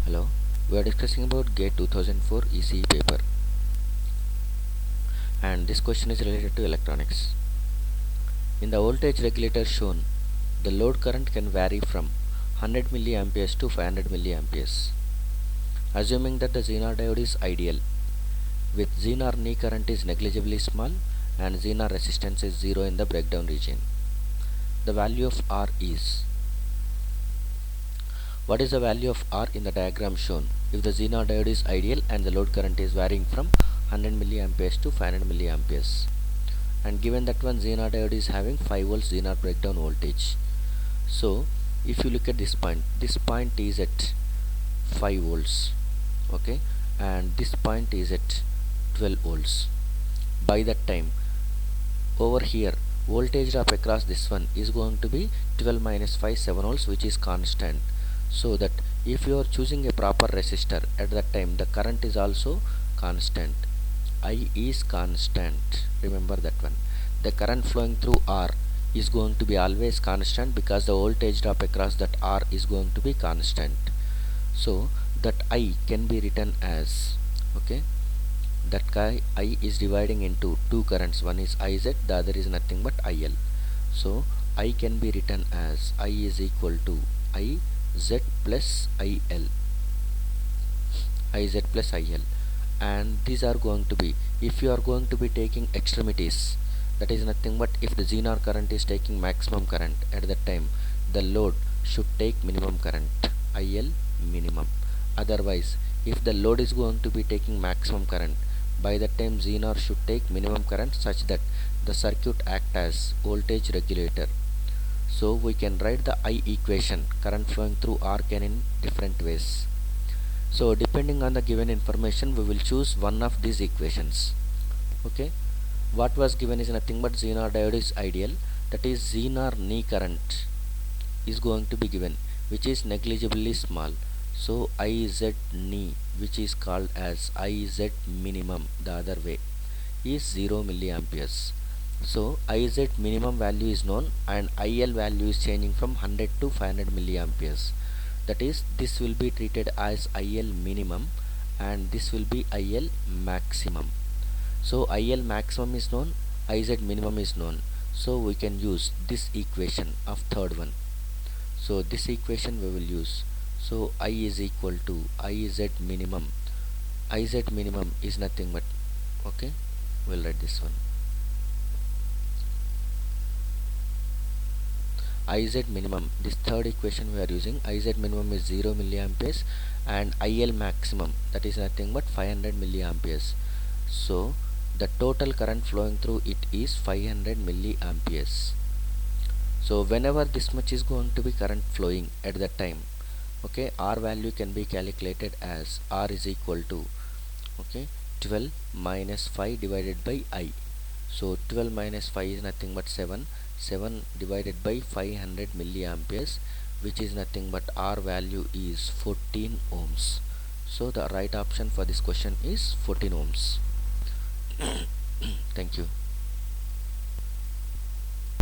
Hello, we are discussing about GATE 2004 ECE paper, and this question is related to electronics. In the voltage regulator shown, the load current can vary from 100 milliamperes to 500 milliamperes. Assuming that the Zener diode is ideal, with Zener knee current is negligibly small and Zener resistance is 0 in the breakdown region. The value of R is. What is the value of R in the diagram shown if the Zener diode is ideal and the load current is varying from 100 milliamperes to 500 milliamperes? And given that one Zener diode is having 5 volts Zener breakdown voltage. So if you look at this point is at 5 volts, okay, and this point is at 12 volts. By that time, over here voltage drop across this one is going to be 12 minus 5 7 volts, which is constant. So that if you are choosing a proper resistor, at that time the current is also constant. I is constant, remember that one. The current flowing through R is going to be always constant because the voltage drop across that R is going to be constant. So that I can be written as, okay, that I is dividing into two currents, one is IZ, the other is nothing but IL. So I can be written as I is equal to IZ plus IL, IZ plus IL. And these are going to be, if you are going to be taking extremities, that is nothing but if the Zener current is taking maximum current, at that time the load should take minimum current, IL minimum. Otherwise, if the load is going to be taking maximum current, by that time Zener should take minimum current, such that the circuit act as voltage regulator. So we can write the I equation, current flowing through R can in different ways. So depending on the given information, we will choose one of these equations. Okay, what was given is nothing but Zener diode is ideal, that is Zener knee current is going to be given, which is negligibly small. So IZ knee, which is called as IZ minimum the other way, is 0 milliamperes. So IZ minimum value is known and IL value is changing from 100 to 500 milliamperes. That is, this will be treated as IL minimum and this will be IL maximum. So IL maximum is known, IZ minimum is known. So we can use this equation of third one. So this equation we will use. So I is equal to IZ minimum. IZ minimum is nothing but, okay, we'll write this one. IZ minimum, this third equation we are using, IZ minimum is 0 milliamperes and IL maximum, that is nothing but 500 milliamperes. So the total current flowing through it is 500 milliamperes. So whenever this much is going to be current flowing at that time, okay, R value can be calculated as R is equal to, okay, 12 minus 5 divided by I. So 12 minus 5 is nothing but 7 divided by 500 milliamperes, which is nothing but R value is 14 ohms. So the right option for this question is 14 ohms. Thank you.